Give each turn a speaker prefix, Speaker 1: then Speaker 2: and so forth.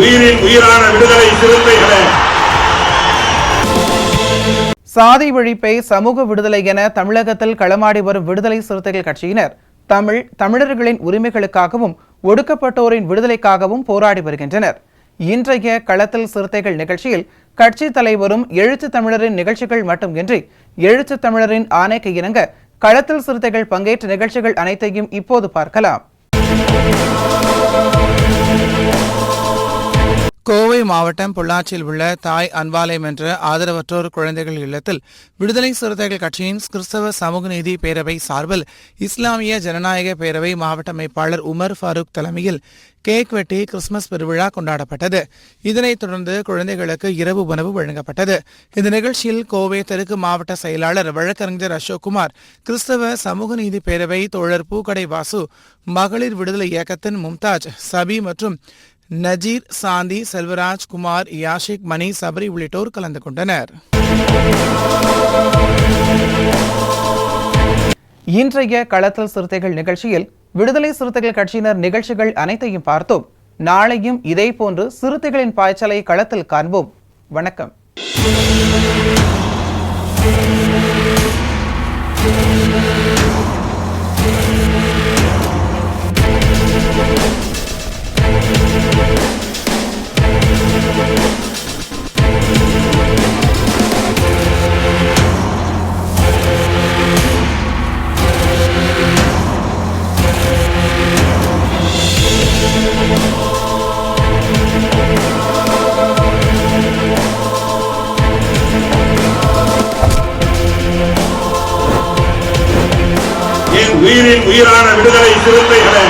Speaker 1: உயிரின் உயிரான விடுதலை சிறுத்தைகளே.
Speaker 2: சாதி ஒழிப்பை சமூக விடுதலை என தமிழகத்தில் களமாடி வரும் விடுதலை சிறுத்தைகள் கட்சியினர் தமிழர்களின் உரிமைகளுக்காகவும் ஒடுக்கப்பட்டோரின் விடுதலைக்காகவும் போராடி வருகின்றனர். இன்றைய களத்தில் சிறுத்தைகள் நிகழ்ச்சியில் கட்சி தலைவரும் எழுத்து தமிழரின் நிகழ்ச்சிகள் மட்டுமின்றி எழுத்து தமிழரின் ஆணைக்கு இணங்க களத்தில் சிறுத்தைகள் பங்கேற்ற நிகழ்ச்சிகள் அனைத்தையும் இப்போது பார்க்கலாம். கோவை மாவட்டம் பொள்ளாச்சியில் உள்ள தாய் அன்பாலயம் என்ற ஆதரவற்றோர் குழந்தைகள் இல்லத்தில் விடுதலை சிறுத்தைகள் கட்சியின் கிறிஸ்தவ சமூக நீதி பேரவை சார்பில் இஸ்லாமிய ஜனநாயக பேரவை மாவட்ட அமைப்பாளர் உமர் ஃபாரூக் தலைமையில் கேக் வெட்டி கிறிஸ்துமஸ் பெருவிழா கொண்டாடப்பட்டது. இதனைத் தொடர்ந்து குழந்தைகளுக்கு இரவு உணவு வழங்கப்பட்டது. இந்த நிகழ்ச்சியில் கோவை தெற்கு மாவட்ட செயலாளர் வழக்கறிஞர் அசோக்குமார், கிறிஸ்தவ சமூக நீதி பேரவை தோழர் பூக்கடை வாசு, மகளிர் விடுதலை இயக்கத்தின் மும்தாஜ், சபி மற்றும் நஜீர், சாந்தி, செல்வராஜ், குமார், யாஷிக், மணி, சபரி உள்ளிட்டோர் கலந்து கொண்டனர். இன்றைய களத்தில் சிறுத்தைகள் நிகழ்ச்சியில் விடுதலை சிறுத்தைகள் கட்சியினர் நிகழ்ச்சிகள் அனைத்தையும் பார்த்தோம். நாளையும் இதே போன்று சிறுத்தைகளின் பாய்ச்சலை களத்தில் காண்போம். வணக்கம்.
Speaker 1: உயிரின் உயிரான விடுதலை சிறுத்தைகளே.